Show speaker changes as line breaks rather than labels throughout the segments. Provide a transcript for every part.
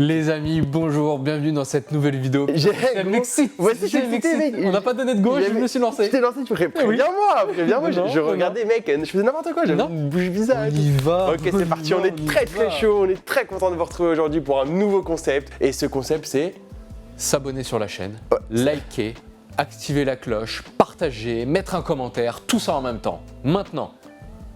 Les amis, bonjour, bienvenue dans cette nouvelle vidéo.
Elle m'excite.
Ouais, mec. On n'a pas donné de go, je me suis lancé.
Tu t'es lancé, tu préviens-moi. Je regardais, mec, je faisais n'importe quoi, j'avais une bouche bizarre.
On y va.
Ok, c'est parti, on est très chaud, on est très content de vous retrouver aujourd'hui pour un nouveau concept. Et ce concept, c'est
s'abonner sur la chaîne, liker, activer la cloche, partager, mettre un commentaire, tout ça en même temps. Maintenant.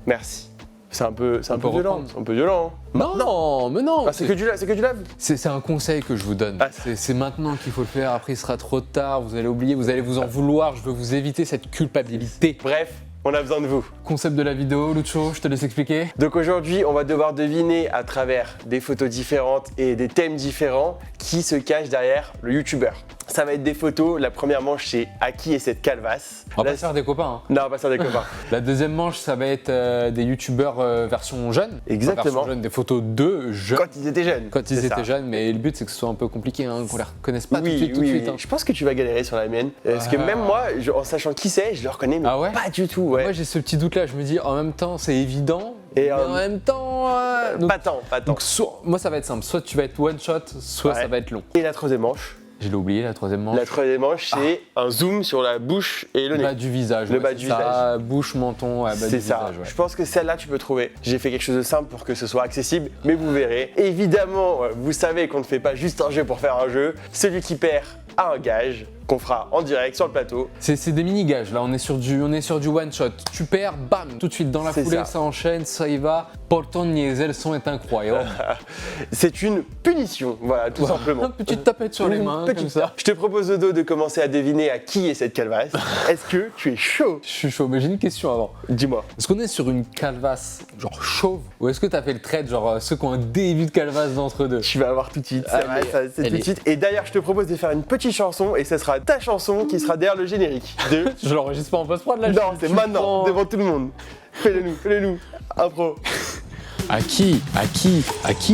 Merci. C'est un peu violent. C'est un peu violent.
Non, mais non.
Ah, c'est que du lave.
C'est un conseil que je vous donne. C'est maintenant qu'il faut le faire. Après, il sera trop tard. Vous allez oublier, vous allez vous en vouloir. Je veux vous éviter cette culpabilité.
Bref, on a besoin de vous.
Concept de la vidéo, Lucho, je te laisse expliquer.
Donc aujourd'hui, on va devoir deviner à travers des photos différentes et des thèmes différents qui se cache derrière le youtubeur. Ça va être des photos. La première manche, c'est à qui est cette calvasse.
On va pas faire des copains.
Non, on va pas faire des copains.
La deuxième manche, ça va être des youtubeurs version jeune.
Exactement.
Version jeune, des photos de jeunes.
Quand ils étaient jeunes.
Quand ils étaient jeunes, mais le but c'est que ce soit un peu compliqué, qu'on les reconnaisse pas tout de suite. Hein.
Je pense que tu vas galérer sur la mienne. Parce que même moi, en sachant qui c'est, je le reconnais, mais pas du tout. Ouais.
Moi j'ai ce petit doute là, je me dis en même temps c'est évident, mais en même temps.
Donc, pas tant.
Donc moi ça va être simple, soit tu vas être one shot, soit ça va être long.
Et la troisième manche.
Je l'ai oublié, la troisième manche.
La troisième manche, c'est un zoom sur la bouche et le nez.
Le bas du visage.
Le bas du visage.
Bouche, menton, bas du visage. C'est ça. Ouais.
Je pense que celle-là, tu peux trouver. J'ai fait quelque chose de simple pour que ce soit accessible, mais vous verrez. Évidemment, vous savez qu'on ne fait pas juste un jeu pour faire un jeu. Celui qui perd a un gage qu'on fera en direct sur le plateau.
C'est des mini-gages, là, on est sur du one-shot. Tu perds, bam, tout de suite dans la foulée, ça enchaîne, ça y va. Porton niaiser, le son est incroyable.
C'est une punition, voilà, tout simplement.
Une petite tapette sur les mains, comme ça.
Je te propose, Dodo, de commencer à deviner à qui est cette calvasse. Est-ce que tu es chaud?
Je suis chaud, mais j'ai une question avant.
Dis-moi.
Est-ce qu'on est sur une calvasse, genre chauve, ou est-ce que t'as fait le trait, genre ceux qui ont un début de calvasse d'entre deux?
Tu vas avoir tout de suite, c'est tout de suite. Et d'ailleurs, je te propose de faire une petite chanson, et ce sera ta chanson qui sera derrière le générique.
Je l'enregistre pas en post-prod là?
Non, c'est maintenant, devant tout le monde. Fais-le-nous, impro.
À qui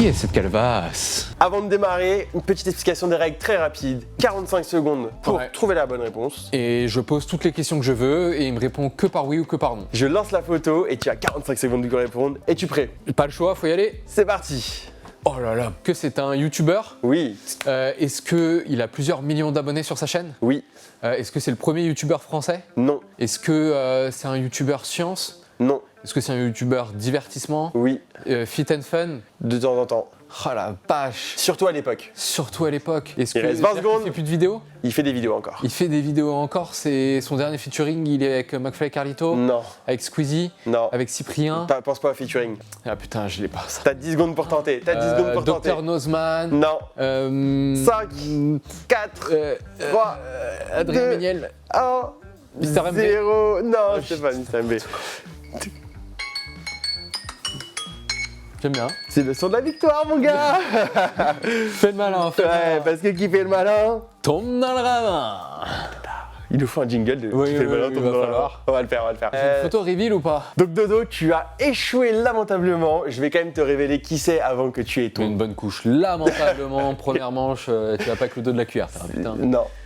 est cette calvasse?
Avant de démarrer, une petite explication des règles très rapide. 45 secondes pour trouver la bonne réponse.
Et je pose toutes les questions que je veux et il me répond que par oui ou que par non.
Je lance la photo et tu as 45 secondes pour répondre. Es-tu prêt?
Pas le choix, faut y aller.
C'est parti.
Oh là là, que c'est un youtubeur?
Oui.
Est-ce qu'il a plusieurs millions d'abonnés sur sa chaîne?
Oui.
Est-ce que c'est le premier youtubeur français?
Non.
Est-ce que c'est un youtubeur science?
Non.
Est-ce que c'est un youtubeur divertissement?
Oui.
Fit and fun?
De temps en temps.
Oh la vache!
Surtout à l'époque.
Est-ce qu'il
reste 20 secondes.
Il fait plus de vidéos?
Il fait des vidéos encore.
Il fait des vidéos encore. C'est son dernier featuring, il est avec McFly et Carlito?
Non.
Avec Squeezie?
Non.
Avec Cyprien?
Pense pas au featuring.
Ah putain, je l'ai pas ça.
T'as 10 secondes pour tenter.
Dr Nozman?
Non. 5, 4, 3,
Adrien
2,
Méniel?
1,
Mister MB?
0. Non, c'est pas Mister MB.
J'aime bien.
C'est le son de la victoire, mon gars.
Fais le malin, fais le malin.
Parce que qui fait le malin
tombe dans le ravin.
Il nous faut un jingle de
qui fait le malin, tombe dans le ravin.
On va le faire.
Une photo reveal ou pas?
Donc Dodo, tu as échoué lamentablement. Je vais quand même te révéler qui c'est avant que tu aies ton...
Une bonne couche, lamentablement. Première manche, tu vas pas avec le dos de la cuillère, putain.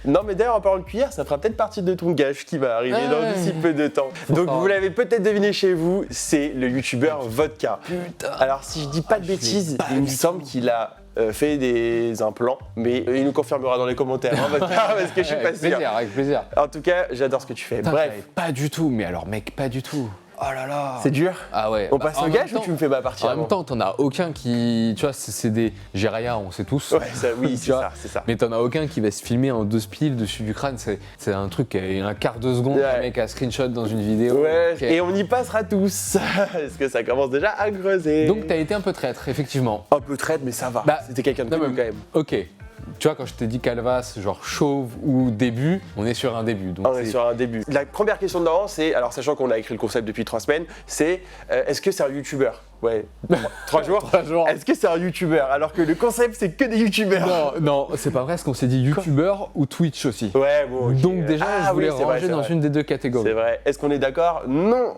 Non, mais d'ailleurs en parlant de cuillère, ça fera peut-être partie de ton gage qui va arriver dans d'ici peu de temps. Donc vous l'avez peut-être deviné chez vous, c'est le youtubeur Vodka.
Putain.
Alors si je dis pas de bêtises, il me semble qu'il a fait des implants, mais il nous confirmera dans les commentaires, Vodka, parce que je suis pas sûr.
Avec plaisir.
En tout cas, j'adore ce que tu fais. Bref.
Pas du tout, mais alors mec, pas du tout. Oh là là.
C'est dur.
Ah ouais.
On passe au gage ou tu me fais partir
En même temps, t'en as aucun qui. Tu vois, c'est des. Jiraya, on sait tous.
Ouais, c'est ça.
Mais t'en as aucun qui va se filmer en 2 spiles dessus du crâne. C'est un truc, un quart de seconde, le mec a screenshot dans une vidéo.
Ouais, et on y passera tous. Parce que ça commence déjà à creuser.
Donc t'as été un peu traître, effectivement.
Un peu traître, mais ça va. C'était quelqu'un de connu quand même.
Ok. Tu vois, quand je t'ai dit calvas, genre chauve ou début, on est sur un début. Donc
on est sur un début. La première question dedans, c'est, alors sachant qu'on a écrit le concept depuis 3 semaines, c'est est-ce que c'est un youtubeur? Ouais. 3 jours
3 jours.
Est-ce que c'est un youtubeur? Alors que le concept, c'est que des youtubeurs.
Non, c'est pas vrai, parce qu'on s'est dit youtubeur ou Twitch aussi.
Ouais, bon. Okay.
Donc déjà, je voulais ranger dans une des 2 catégories.
C'est vrai. Est-ce qu'on est d'accord? Non.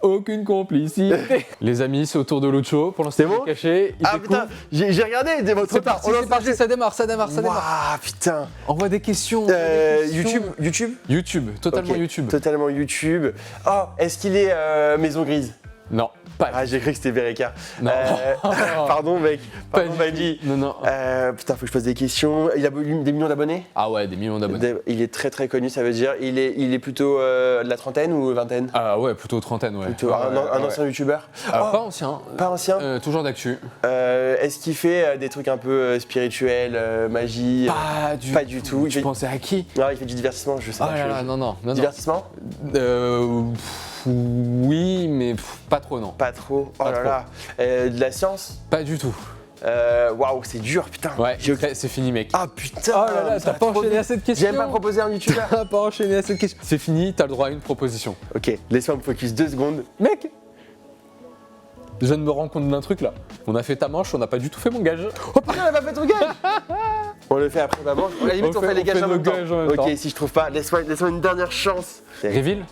Aucune complicité. Les amis, c'est au tour de Lucho. Pour l'instant,
c'est bon
caché.
Ah putain, j'ai regardé.
C'est parti, ça démarre.
Waouh, putain.
Envoie des questions.
YouTube,
totalement
okay.
YouTube.
Totalement YouTube. Oh, est-ce qu'il est maison grise?
Non, Pas
Ah, j'ai cru que c'était Bereka.
Non.
Pardon, mec. Pardon,
du
Badji.
Non, non.
Putain, faut que je pose des questions. Il a des millions d'abonnés?
Ah ouais, des millions d'abonnés.
Il est très très connu, ça veut dire. Il est plutôt de la trentaine ou vingtaine?
Ah ouais, plutôt trentaine, ouais.
Plutôt
Ouais,
un
ouais.
ancien youtubeur?
Pas ancien.
Pas ancien?
Toujours d'actu.
Est-ce qu'il fait des trucs un peu spirituels, magie? Pas du tout.
Tu pensais à qui?
Non, il fait du divertissement, je sais
Ah
pas.
là là, non.
Divertissement?
Oui, mais pas trop, non.
Pas trop. Oh
Pas
là
trop.
là. De la science?
Pas du tout.
Waouh, c'est dur, putain.
Ouais, c'est fini, mec.
Ah putain.
Oh là là,
ça
t'as
va
pas
trop
enchaîné
vite.
à cette question.
J'ai même pas proposé un youtubeur.
T'as pas enchaîné à cette question. C'est fini, t'as le droit à une proposition.
Ok, laisse-moi me focus 2 secondes.
Mec, je viens de me rendre compte d'un truc là. On a fait ta manche, on n'a pas du tout fait mon gage.
Oh putain, elle a pas fait ton gage. On le fait après ma manche. À la limite, on fait les gages en
nos
même temps.
gages en même
Ok,
temps.
si je trouve pas, laisse-moi une dernière chance.
Reveal.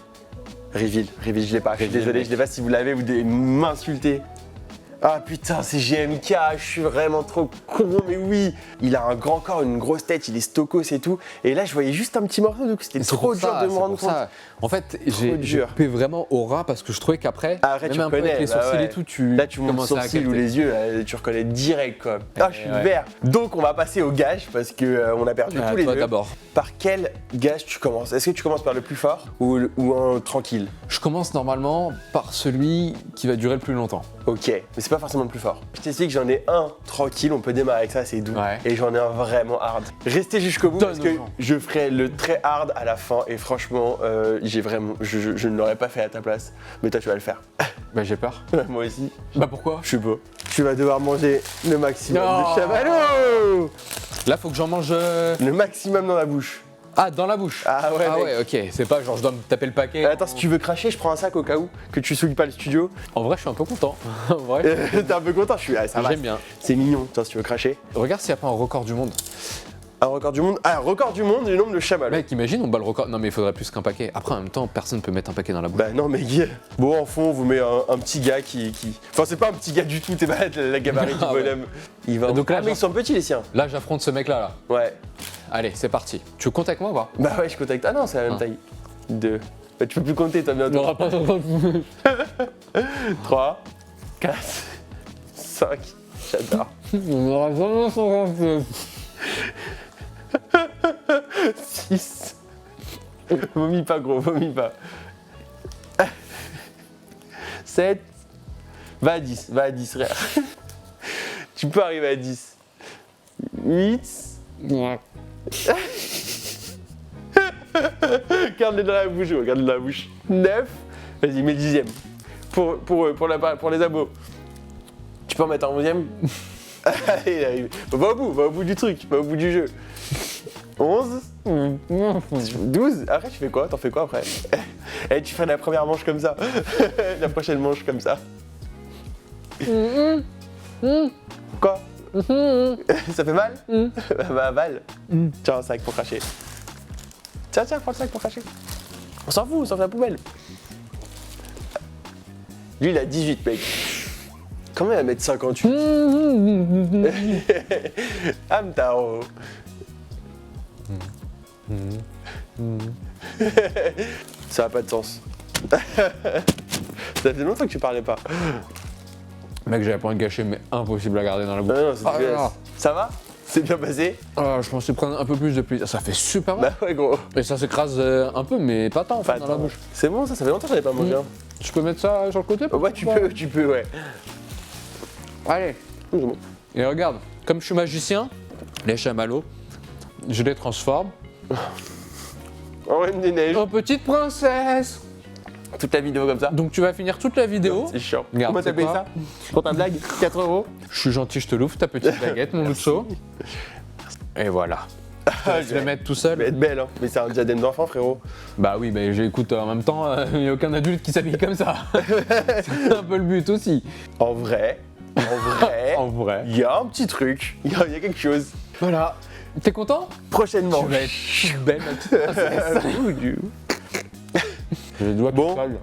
Reveal, je l'ai pas. Je suis
Reveal,
désolé,
mec.
je l'ai pas. Si vous l'avez, vous devez m'insulter. Ah putain, c'est GMK, je suis vraiment trop con, mais oui. Il a un grand corps, une grosse tête, il est stokos et tout. Et là, je voyais juste un petit morceau, donc c'était
C'est
trop
pour
dur
ça,
de me
c'est
rendre
pour
compte.
ça. En fait, j'ai
dur.
coupé vraiment au ras parce que je trouvais qu'après,
Après,
même
tu
un peu
reconnais,
avec les
bah
sourcils
ouais.
et tout, tu
Là, tu montes le
commençais à
sourcil ou
capter.
les yeux, tu reconnais direct quoi. Ah, je suis
ouais.
vert. Donc, on va passer au gage parce que on a perdu
Ah,
tous les
toi
deux.
d'abord.
Par quel gage tu commences? Est-ce que tu commences par le plus fort ou un tranquille?
Je commence normalement par celui qui va durer le plus longtemps.
Ok, mais c'est pas forcément le plus fort. Je t'explique que j'en ai un tranquille, on peut démarrer avec ça, c'est doux.
Ouais.
Et j'en ai un vraiment hard. Restez jusqu'au bout parce que
Donne-en.
je ferai le très hard à la fin et franchement, je ne l'aurais pas fait à ta place. Mais toi, tu vas le faire.
Bah j'ai peur.
Moi aussi.
Bah pourquoi?
Je sais pas. Tu vas devoir manger le maximum
Non.
de chamallow.
Là faut que j'en mange.
Le maximum dans la bouche.
Ah, dans la bouche.
Ah ouais, mec.
Ok. C'est pas genre je dois me taper le paquet.
Attends, si tu veux cracher, je prends un sac au cas où, que tu souilles pas le studio.
En vrai, je suis un peu content. En vrai,
T'es un peu content, je suis. Ah, ça va.
j'aime bien.
C'est mignon, tiens, si tu veux cracher.
Regarde s'il n'y a pas un record du monde.
Un record du monde. Ah, un record du monde du nombre de chamallows.
Mec, imagine, on bat le record. Non, mais il faudrait plus qu'un paquet. Après, en même temps, personne peut mettre un paquet dans la bouche.
Bah non, mais Guy. Bon, en fond, on vous met un petit gars qui. Enfin, c'est pas un petit gars du tout, t'es malade, la gabarit du
Ah ouais.
bonhomme. Il va.
Donc là,
ah, mais ils sont petits les siens.
Là, j'affronte ce mec-là. Là.
Ouais.
Allez, c'est parti. Tu comptes avec moi ou pas?
Bah ouais, je contacte. Ah non, c'est la même
Ah.
taille. 2. Bah, tu peux plus compter, toi, bientôt. 3, 4, 5. J'adore.
On aura vraiment 50.
6. Vomis pas, gros, vomis pas. 7. Va à 10, frère. Tu peux arriver à 10. 8. Garde-les dans la bouche, gros, garde-les dans la bouche. 9. Vas-y, mets le 10e. Pour les abos. Tu peux en mettre un 11e. Allez, il arrive. Va au bout du truc, va au bout du jeu. 11. 12. Après, tu fais quoi? T'en fais quoi après? Et tu fais la première manche comme ça. La prochaine manche comme ça. Quoi? Ça fait mal? Bah, avale. Tiens, un sac pour cracher. Tiens, prends le sac pour cracher. On s'en fout, on s'en fait la poubelle. Lui, il a 18, mec. Comment il va mettre 58? Amtaro. Ça n'a pas de sens. Ça fait longtemps que tu parlais pas.
Mec, j'avais pas envie de gâcher, mais impossible à garder dans la bouche.
Non, c'est
Ah,
dégueulasse.
non.
Ça va? C'est bien passé?
Ah, je pensais prendre un peu plus de plaisir. Ça fait super mal.
Bah ouais, gros.
Et ça s'écrase un peu, mais pas tant en fait,
Pas
dans la
tant.
bouche.
C'est bon, ça fait longtemps que j'en ai pas mangé un.
Tu peux mettre ça sur le côté?
Ouais, tu peux, ouais.
Allez.
C'est bon.
Et regarde, comme je suis magicien, les chamallows, je les transforme
En Reine des Neiges.
en petite princesse.
Toute la vidéo comme ça.
Donc tu vas finir toute la vidéo.
C'est chiant.
Regarde,
Comment t'as
c'est
payé
quoi
ça? Pour ta blague? 4 €?
Je suis gentil, je te l'ouvre, ta petite baguette, mon Lucho. Et voilà. Je vais mettre tout
Ça va
seul.
être belle, hein. Mais c'est un diadème d'enfant, frérot.
Bah oui, mais j'écoute en même temps, il n'y a aucun adulte qui s'habille comme ça. C'est un peu le but aussi.
En vrai,
En vrai.
il y a un petit truc. Il y a quelque chose.
Voilà. T'es content?
Prochainement.
Tu vas être toute belle, ma petite princesse. J'ai les doigts qui
Bon.
collent.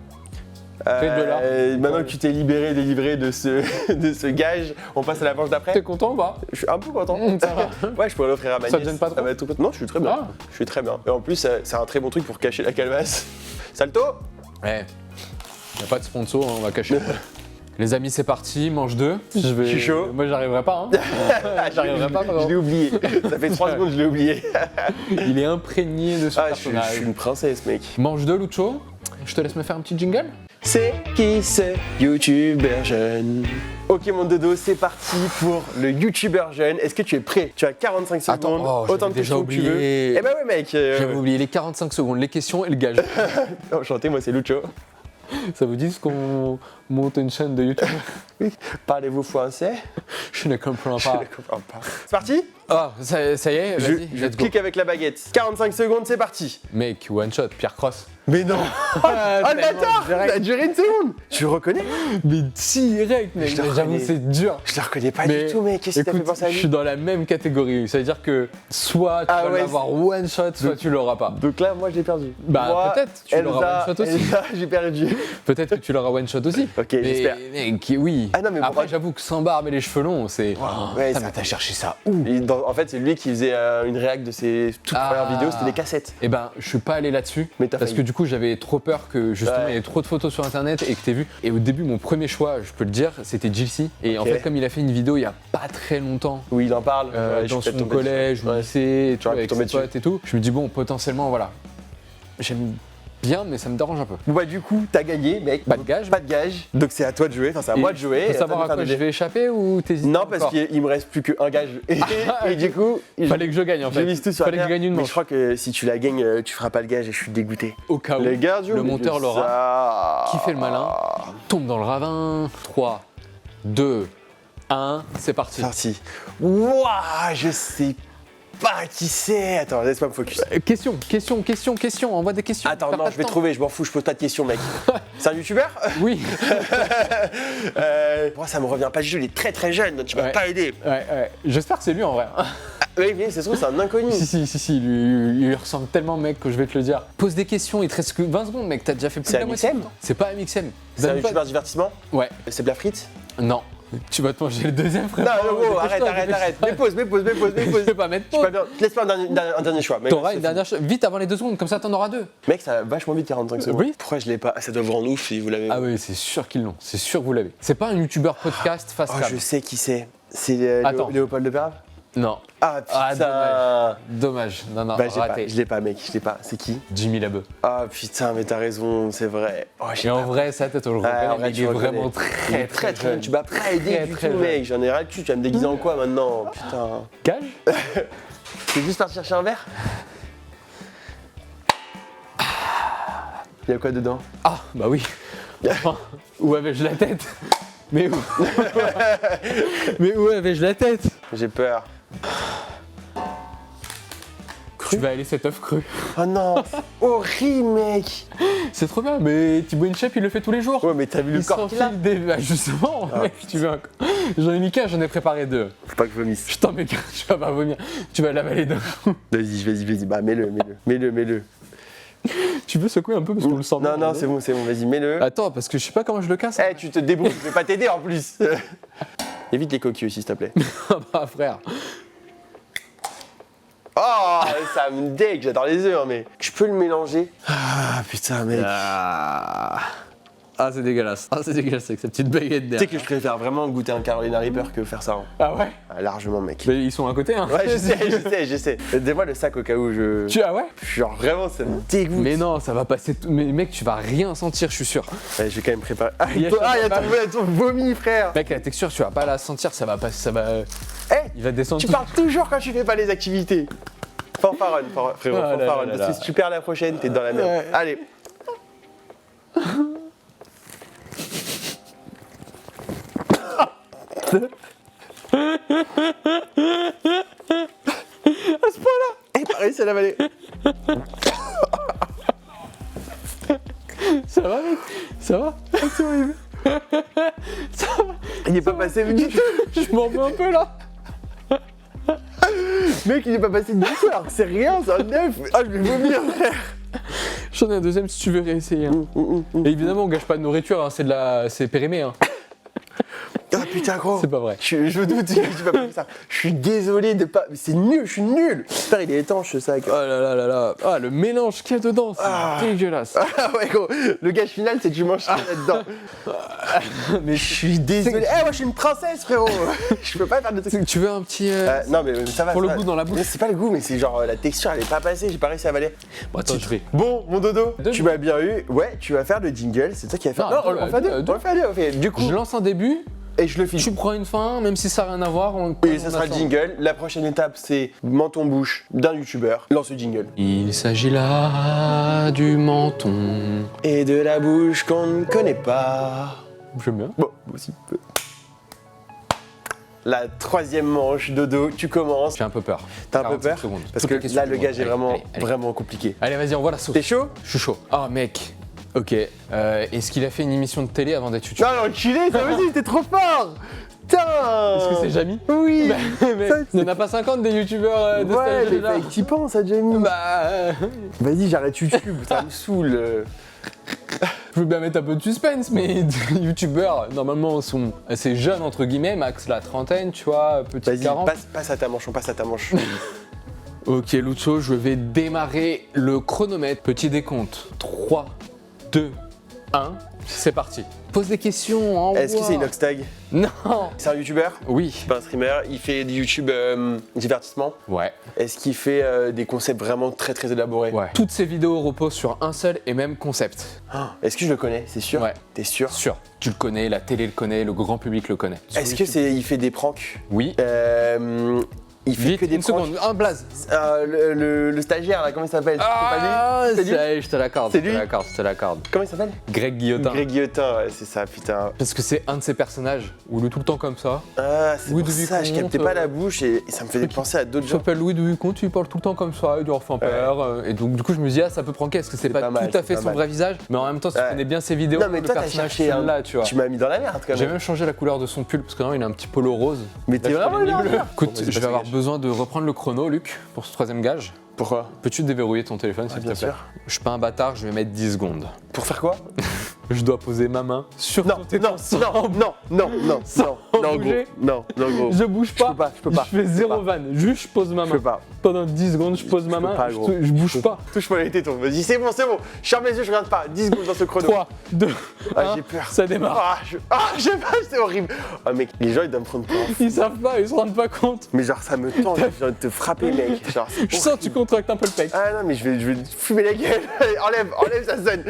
Fais de là.
Maintenant que tu t'es délivré de ce gage, on passe à la manche d'après.
T'es content ou pas?
Je suis un peu content.
Ça va.
Ouais, je pourrais l'offrir à ma
Ça te
nièce.
gêne pas trop
va être tout- Non, je suis très bien.
Ah.
Je suis très bien. Et en plus, c'est un très bon truc pour cacher la calvasse. Salto.
Ouais. Y a pas de sponsor, hein, on va cacher. Les amis, c'est parti, manche 2.
Je suis chaud.
Moi, j'arriverai pas. Hein. J'arriverai pas,
Je l'ai oublié. Ça fait 3 secondes, je l'ai oublié.
Il est imprégné de son
Je
personnage.
suis une princesse, mec.
Manche 2, Lucho. Je te laisse me faire un petit jingle.
C'est qui ce youtubeur jeune? Ok mon dodo, c'est parti pour le youtubeur jeune. Est-ce que tu es prêt? Tu as 45 secondes,
Attends,
autant de questions que tu veux. Eh ben ouais mec.
J'avais oublié les 45 secondes, les questions et le gage.
Enchanté, moi c'est Lucho.
Ça vous dit ce qu'on monte une chaîne de YouTube?
Parlez-vous français?
Je ne comprends
Je
pas.
ne comprends pas. C'est parti?
Ah, ça y est, vas-y,
Je
let's go.
clique avec la baguette. 45 secondes, c'est parti.
Mec, one shot, Pierre Cross.
Mais non.
Ah,
Oh le bâtard! Ça a duré une seconde. Tu le reconnais?
Mais direct, mec.
Je le
J'avoue,
reconnais.
c'est dur.
Je le reconnais pas
Mais
du tout, mec. Qu'est-ce qui t'a fait
écoute,
penser à
je
lui?
suis dans la même catégorie. Ça veut dire que soit tu
Ah
vas
ouais,
l'avoir one shot, soit tu l'auras pas.
Donc là, moi j'ai perdu.
Bah,
Moi,
peut-être, tu l'auras one shot aussi.
Elsa, j'ai perdu.
Peut-être que tu l'auras one shot aussi.
Ok,
mais,
j'espère.
mec, oui.
Ah non, mais
après,
pourquoi-
j'avoue que sans barbe et les cheveux longs, c'est.
Ouais,
Putain,
ça-
mais t'as cherché ça où?
En fait, c'est lui qui faisait une réac de ses toutes
Ah.
premières vidéos, c'était des cassettes.
Eh ben, je suis pas allé là-dessus.
Mais t'as
Parce
failli.
que du coup, j'avais trop peur que justement,
Ouais.
il y ait trop de photos sur internet et que t'aies vu. Et au début, mon premier choix, je peux le dire, c'était Jilcy. Et en
Ok.
fait, comme il a fait une vidéo il y a pas très longtemps,
Oui, il en parle. Ouais, je
dans
suis
son
peut-être tombé
collège,
dessus.
au
Ouais.
lycée, et tout,
J'aurais pu
avec
tomber
ses potes et tout, je me dis, bon, potentiellement, voilà. J'aime bien, mais ça me dérange un peu.
Bon bah du coup, t'as gagné, mec.
Pas de gage.
Pas de gage. Donc c'est à toi de jouer, enfin c'est à
Et
moi de jouer.
Faut
et à
savoir
toi
à
de
quoi
faire
je vais échapper ou t'hésites
Non, parce
encore
qu'il me reste plus qu'un gage. Et du coup,
Fallait que je gagne en
je
fait.
mise tout sur
Fallait
la
que je gagne une
Mais
manche.
je crois que si tu la gagnes, tu feras pas le gage et je suis dégoûté.
Au cas où,
Les gars,
le monteur l'aura.
l'aura.
Qui fait le malin tombe dans le ravin. 3, 2, 1, c'est parti.
Parti. Wouah, je sais pas qui c'est. Attends, laisse-moi me focus.
Question, envoie des questions.
Attends,
Perds
non,
pas
je
de
vais
temps.
trouver, je m'en fous, je pose pas de questions, mec. C'est un youtubeur?
Oui.
Moi, ça me revient pas du tout, il est très très jeune, donc tu m'as
Ouais.
pas aidé.
Ouais. J'espère que c'est lui en vrai.
Oui, mais ça se trouve, c'est un inconnu.
si, il lui ressemble tellement, mec, que je vais te le dire. Pose des questions, il te reste que 20 secondes, mec, t'as déjà fait plus
C'est
de la moitié.
Amixem
du temps. C'est pas Amixem.
C'est un
Donne pas-
youtubeur divertissement?
Ouais.
C'est de la frite?
Non. Tu vas te manger le deuxième, frère.
Non, gros, arrête. Mets pause.
Je vais pas mettre
Je suis pas
pause.
bien. Laisse-moi un dernier choix. mec.
T'auras une dernière chose. Vite avant les 2 secondes, comme ça t'en auras 2.
Mec, ça va vachement vite 45 secondes.
Oui.
Pourquoi je l'ai pas? Ça doit vous rendre ouf si vous l'avez.
Ah oui, c'est sûr qu'ils l'ont. C'est sûr que vous l'avez. C'est pas un youtubeur podcast face
Oh,
cam.
je sais qui c'est. C'est
Attends.
Léopold de Perave?
Non.
Ah putain.
Dommage. Non,
Bah, j'ai pas.
raté.
Je l'ai pas, mec. Je l'ai pas. C'est qui?
Jimmy Labeu.
Ah putain, mais t'as raison, c'est vrai. Oh, j'ai
Et en
pas-
vrai, ça, peut-être on le
Ouais,
reconnaît,
en vrai,
mais il
tu
est
reconnais.
vraiment
Il est
très
jeune. Tu m'as pas aidé
Très,
du
très
tout,
jeune.
mec. J'en ai ras le cul. Tu vas me déguiser en quoi maintenant? Putain.
Gage.
Tu veux juste partir chercher un verre? Il y a quoi dedans?
Ah, bah oui. Enfin, où avais-je la tête? Mais où? Mais où avais-je la tête?
J'ai peur.
Tu vas aller cet œuf cru.
Oh non, c'est horrible, mec.
C'est trop bien, mais Thibaut InShape, il le fait tous les jours.
Ouais, mais t'as vu le
Il
corps qu'il a?
s'enfile des. Bah, justement,
Ah,
mec, tu veux un. J'en ai mis qu'un, j'en ai préparé 2.
Faut pas que je vomisse.
Je t'en mets qu'un, tu vas pas vomir. Tu vas l'avaler d'un coup.
Vas-y. Bah, mets-le.
Tu peux secouer un peu parce qu'on le sent
Non,
bien,
c'est bon, vas-y, mets-le.
Attends, parce que je sais pas comment je le casse.
Eh, tu te débrouilles, je vais pas t'aider en plus. Évite les coquilles aussi, s'il te plaît.
Ah bah, frère.
Oh, ça me dégue, j'adore les œufs, hein, mais. Je peux le mélanger? Ah, putain, mec.
Ah, c'est dégueulasse. Ah, c'est dégueulasse avec sa petite baguette
Tu
derrière.
sais que je préfère vraiment goûter un Carolina Reaper que faire ça. Hein.
Ah ouais?
Ah, largement, mec.
Mais ils sont à côté, hein.
Ouais, je sais. Donne-moi le sac au cas où je.
Ah ouais?
Genre, vraiment, ça me dégoûte.
Mais non, ça va passer. Mais mec, tu vas rien sentir, je suis sûr.
Ouais, je vais quand même préparer. Ah,
Il y a
ton vomi, frère.
Mec, la texture, tu vas pas la sentir, ça va pas. Ça va.
Eh,
Il va descendre.
tu
tout-
parles toujours quand tu fais pas les activités. Fanfaronne, frérot,
Ah là
fanfaronne.
là là
Parce que
là.
si tu perds la prochaine, t'es dans la merde.
Ouais.
Allez.
À ce point-là!
Et pareil, c'est la vallée.
Ça va, mec? Ça va? Ah, c'est horrible. Ça va?
Il est pas passé du tout.
Je m'en veux un peu là.
Mec, il est pas passé du tout. Alors que c'est rien, c'est un œuf. Ah, je vais vomir, frère.
J'en ai un deuxième si tu veux réessayer. Hein. Et évidemment, on gâche pas de nourriture, hein, c'est périmé. Hein.
Ah putain, gros.
C'est pas vrai.
Je doute que tu vas pas faire ça. Je suis désolé de pas. Mais c'est nul, je suis nul. Putain, il est étanche ce sac.
Oh là là là là. Ah, le mélange qu'il y a dedans, c'est dégueulasse.
Ah ouais, gros. Le gage final, c'est que je mange ça là-dedans. Mais je suis désolé. Eh, moi, je suis une princesse, frérot. Je peux pas faire de trucs.
Tu veux un petit.
Non, mais ça va.
Pour
ça
le
va.
goût dans la bouche.
Mais c'est pas le goût, mais c'est genre la texture, elle est pas passée. J'ai pas réussi à avaler.
Bon, attends, je vais.
Bon, mon dodo,
Deux.
tu m'as bien eu. Ouais, tu vas faire le jingle. C'est toi qui vas faire.
Non,
on fait deux.
deux.
On le fait deux. On fait. Du coup,
Je lance un début,
et je le filme.
tu prends une fin, même si ça n'a rien à voir.
Et ça sera le jingle. La prochaine étape, c'est menton-bouche d'un youtubeur. Lance le jingle.
Il s'agit là du menton.
Et de la bouche qu'on ne connaît pas.
J'aime bien.
Bon, moi aussi. La troisième manche, Dodo, tu commences.
J'ai un peu peur.
T'as un peu
45
peur
secondes.
Parce
Toutes
que
les questions
là, le
du
gage est
monde.
vraiment,
Allez.
vraiment compliqué.
Allez, vas-y, on voit la sauce.
T'es chaud?
Je suis chaud. Ah, mec. Ok. Est-ce qu'il a fait une émission de télé avant d'être
Non,
youtubeur?
non, enculé, ça aussi, t'es trop fort. Putain.
Est-ce que c'est Jamy?
Oui.
Mais
Ça,
il n'y en a pas 50 des youtubeurs de
Ouais,
cette
mais
là.
fallait que t'y penses, à Jamie.
Bah.
Vas-y, j'arrête YouTube, ça me saoule.
Je veux bien mettre un peu de suspense, mais les youtubeurs, normalement, sont assez jeunes, entre guillemets, max la trentaine, tu vois, petit
Vas-y,
40.
passe à ta manche, on passe à ta manche.
Ok, Lucho, je vais démarrer le chronomètre. Petit décompte. 3, 2, 1, c'est parti. Pose des questions, envoie.
Est-ce que c'est Inoxtag?
Non.
C'est un youtubeur?
Oui.
C'est pas un streamer, il fait du YouTube divertissement.
Ouais,
Est-ce qu'il fait des concepts vraiment très très élaborés?
ouais. Toutes ces vidéos reposent sur un seul et même concept.
Ah, est-ce que je le connais? C'est sûr?
Ouais.
T'es sûr?
Sûr. Tu le connais, la télé le connaît, le grand public le connaît.
Est-ce que il fait des pranks?
Oui.
Il fait
Vite,
que des
une
pranks.
seconde, un blaze.
Le stagiaire là, comment il s'appelle?
Ah,
C'est pas lui?
c'est je te l'accorde.
C'est
je te
lui
l'accorde, je te l'accorde.
Comment il s'appelle?
Greg Guillotin.
Greg Guillotin, ouais, c'est ça, putain.
Parce que c'est un de ces personnages où il est tout le temps comme ça.
Ah, c'est
Louis
pour
de
ça, je
Vicomte,
captais pas la bouche et ça me faisait penser à d'autres
Il
gens.
s'appelle Louis de Vicomte, il parle tout le temps comme ça, il doit enfin peur. Et donc du coup je me dis ça peut pranker parce que c'est pas,
mal,
tout à fait
c'est pas
son
mal.
vrai visage. Mais en même temps si tu
Ouais.
connais bien ses vidéos,
Non mais
le
toi t'as
personnage
cherché un...
là, tu vois.
Tu m'as mis dans la merde quand
J'ai
même.
même changé la couleur de son pull parce que non il a un petit polo rose.
Mais t'es
Là, je
vraiment
l'ai mis bleu.
bleu.
Écoute,
Bon, vas-y,
je
passe
vais
au
avoir
gage.
besoin de reprendre le chrono, Luc, pour ce troisième gage.
Pourquoi?
Peux-tu déverrouiller ton téléphone s'il te
bien
plaît?
sûr.
Je suis pas un bâtard, je vais mettre 10 secondes.
Pour faire quoi?
Je dois poser ma main sur
Non,
ton téton sans-
non, gros.
bouger.
Non, gros.
Je bouge pas.
Je peux pas.
Je fais zéro vanne. Juste je pose ma
Je
main.
peux pas.
Pendant 10 secondes, je pose ma
peux
main.
pas, gros.
Je bouge pas.
Touche-moi les tétons, vas-y, c'est bon. Je ferme les yeux, je regarde pas. 10 secondes dans ce chrono.
3, 2,
Ah,
1,
j'ai peur.
ça démarre.
Je sais pas, c'est horrible. Ah, mec, les gens ils doivent me prendre pour un fou.
Ils savent pas, ils se rendent pas compte.
Mais genre, ça me tend, j'ai envie de te frapper, mec. Genre, c'est
Je sens que tu contractes un peu le pec.
Ah non, mais je vais te fumer la gueule. Allez, enlève, ça sonne.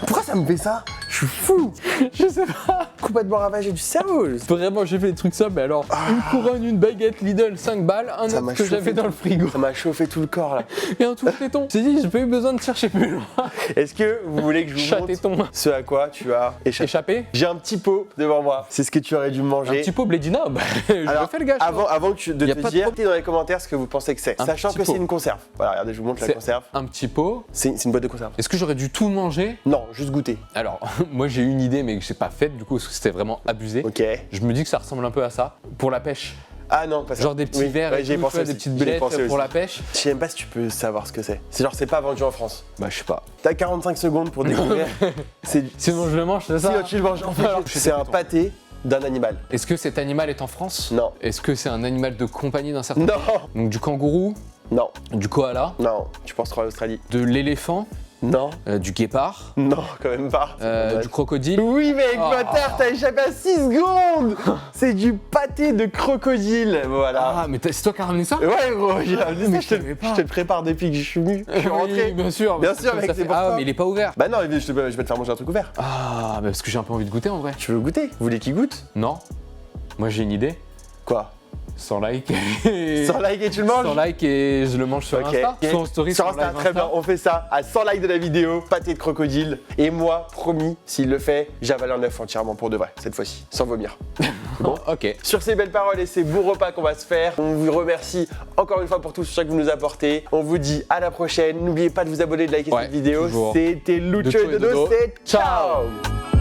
Pourquoi ça me fait ça? Je suis fou.
Je sais pas.
Complètement ravagé du cerveau.
Vraiment, j'ai fait des trucs ça, mais alors, une couronne, une baguette Lidl, 5 balles, un
Ça m'a
autre que
chauffé
j'avais dans le frigo
Ça m'a chauffé tout le corps là.
et un tout téton. J'ai dit, j'ai pas eu besoin de chercher plus loin.
Est-ce que vous voulez que je vous
Chat
montre
téton.
ce à quoi tu as échappé?
Échappé.
J'ai un petit pot devant moi. C'est ce que tu aurais dû
Un
manger.
petit pot Blédina, bah, je
Alors,
le fais le gars.
avant de
Y a
te
pas de
dire,
problème.
mettez dans les commentaires ce que vous pensez que c'est.
Un
Sachant
petit
que
pot.
c'est une conserve. Voilà, regardez, je vous montre la
C'est
conserve.
un petit pot.
C'est une boîte de conserve.
Est-ce que j'aurais dû tout manger?
Non, juste goûter.
Alors, moi j'ai une idée, mais que j'ai pas faite du coup, parce que c'était vraiment abusé.
Ok.
Je me dis que ça ressemble un peu à ça. Pour la pêche.
Ah non, pas ça.
Genre des petits
Oui,
verres
ouais,
et
j'y ai
tout,
pensé
tu vois, des
aussi.
petites
J'y ai
belettes
pensé
pour
aussi.
la pêche.
Je sais même pas si tu peux savoir ce que c'est. C'est genre, c'est pas vendu en France.
Bah, je sais pas.
T'as 45 secondes pour découvrir. C'est
Sinon, je le mange, c'est ça?
Si tu le manges, en fait,
Alors,
c'est un pâté d'un animal.
Est-ce que cet animal est en France?
Non.
Est-ce que c'est un animal de compagnie d'un certain
Non.
Donc du kangourou,
Non.
du koala,
Non. Tu penses trop à l'Australie?
de l'éléphant,
Non.
du guépard,
Non, quand même pas.
du crocodile.
Oui, mec,
Oh.
bâtard, t'as échappé à 6 secondes. C'est du pâté de crocodile. Voilà.
Ah, mais c'est toi qui as ramené ça?
Ouais, gros, j'ai ramené ça,
mais
je
je savais pas.
te le prépare depuis que je suis venu. Je suis rentré.
Oui, bien sûr.
Bien
parce
sûr,
que
mec,
ça
c'est
fait-
pour
Ah,
ça.
mais il est pas ouvert.
Bah non, je vais te faire manger un truc ouvert.
Ah, mais parce que j'ai un peu envie de goûter en vrai.
Tu veux goûter? Vous voulez qu'il goûte?
Non. Moi j'ai une idée.
Quoi?
Sans like.
Sans like et tu le manges?
Sans like et je le mange sur
Ok.
Insta. Soit en story,
sur
soit en
Insta,
live
très bien,
Insta.
on fait ça à 100 likes de la vidéo, pâté de crocodile. Et moi, promis, s'il le fait, j'avale un œuf entièrement pour de vrai, cette fois-ci, sans vomir.
Bon, ok.
Sur ces belles paroles et ces beaux repas qu'on va se faire, on vous remercie encore une fois pour tout ce que vous nous apportez. On vous dit à la prochaine. N'oubliez pas de vous abonner, de liker
Ouais,
cette vidéo.
toujours.
C'était Lucho
Lucho
et
et
Dodo,
Dodo.
c'est ciao.
Ciao.